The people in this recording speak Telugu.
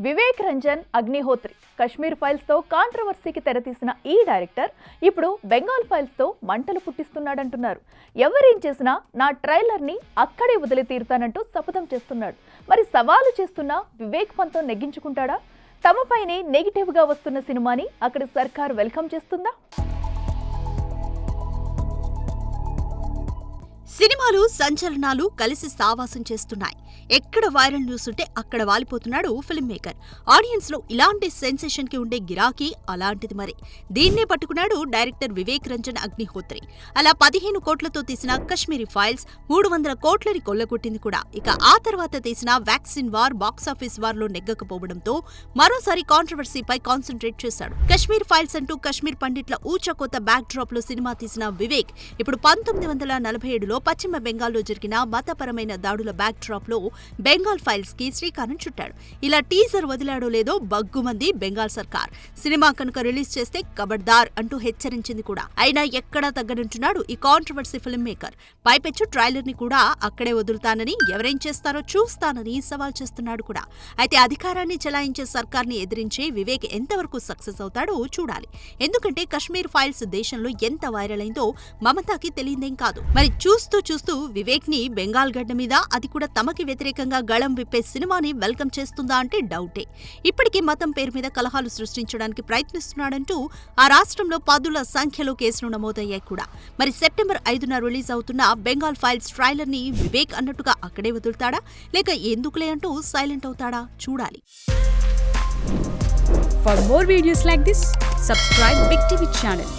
వివేక్ రంజన్ అగ్నిహోత్రి కశ్మీర్ ఫైల్స్ తో కాంట్రవర్సీకి తెరతీసిన ఈ డైరెక్టర్ ఇప్పుడు బెంగాల్ ఫైల్స్ తో మంటలు పుట్టిస్తున్నాడంటున్నారు. ఎవరేం చేసినా నా ట్రైలర్ ని అక్కడే వదిలి తీరుతానంటూ శపథం చేస్తున్నాడు. మరి సవాలు చేస్తున్న వివేక్ పంతో నెగ్గించుకుంటాడా? తమపైనే నెగిటివ్ గా వస్తున్న సినిమాని అక్కడి సర్కార్ వెల్కమ్ చేస్తుందా? సినిమాలు సంచలనాలు కలిసి సావాసం చేస్తున్నాయి. ఎక్కడ వైరల్ న్యూస్ ఉంటే అక్కడ వాలిపోతున్నాడు ఫిల్మ్ మేకర్. ఆడియన్స్ లో ఇలాంటి సెన్సేషన్ కి ఉండే గిరాకీ అలాంటిది. మరి దీన్నే పట్టుకున్నాడు డైరెక్టర్ వివేక్ రంజన్ అగ్నిహోత్రి. అలా 15 కోట్లతో తీసిన కశ్మీరీ ఫైల్స్ 300 కోట్లని కొల్లగొట్టింది కూడా. ఇక ఆ తర్వాత తీసిన వ్యాక్సిన్ వార్ బాక్సాఫీస్ వార్ లో నెగ్గకపోవడంతో మరోసారి కాంట్రవర్సీపై కాన్సంట్రేట్ చేశాడు. కశ్మీర్ ఫైల్స్ అంటూ కశ్మీర్ పండిట్ల ఊచకోత బ్యాక్ డ్రాప్ లో సినిమా తీసిన వివేక్ ఇప్పుడు 1947లో పశ్చిమ బెంగాల్లో జరిగిన మతపరమైన దాడుల బ్యాక్ డ్రాప్ లో బెంగాల్ ఫైల్స్ కి శ్రీకారం చుట్టాడు. ఇలా టీజర్ వదిలాడో లేదో బగ్గుమంది బెంగాల్ సర్కార్. సినిమా కనుక రిలీజ్ చేస్తే కబడ్దార్ అంటూ హెచ్చరించింది కూడా. అయినా ఎక్కడా తగ్గనంటున్నాడు ఈ కాంట్రవర్సీ ఫిల్మ్ మేకర్. పైపెచ్చు ట్రైలర్ ని కూడా అక్కడే వదులుతానని, ఎవరేం చేస్తారో చూస్తానని సవాల్ చేస్తున్నాడు కూడా. అయితే అధికారాన్ని చెలాయించే సర్కార్ ని ఎదిరించే వివేక్ ఎంతవరకు సక్సెస్ అవుతాడో చూడాలి. ఎందుకంటే కశ్మీర్ ఫైల్స్ దేశంలో ఎంత వైరల్ అయిందో మమతాకి తెలియదేం కాదు. మరి చూస్తూ వివేక్ ని బెంగాల్ గడ్డ మీద, అది కూడా తమకి వ్యతిరేకంగా గళం విప్పే సినిమాని వెల్కమ్ చేస్తుందా అంటే డౌటే. ఇప్పటికే మతం పేరు మీద కలహాలు సృష్టించడానికి ప్రయత్నిస్తున్నాడంటూ ఆ రాష్ట్రంలో పదుల సంఖ్యలో కేసులు నమోదయ్యాయి కూడా. మరి సెప్టెంబర్ 5న రిలీజ్ అవుతున్న బెంగాల్ ఫైల్స్ ట్రైలర్ ని వివేక్ అన్నట్టుగా అక్కడే వదులుతాడా, లేక ఎందుకులే అంటూ సైలెంట్ అవుతాడా చూడాలి. For more videos like this, subscribe Big TV channel.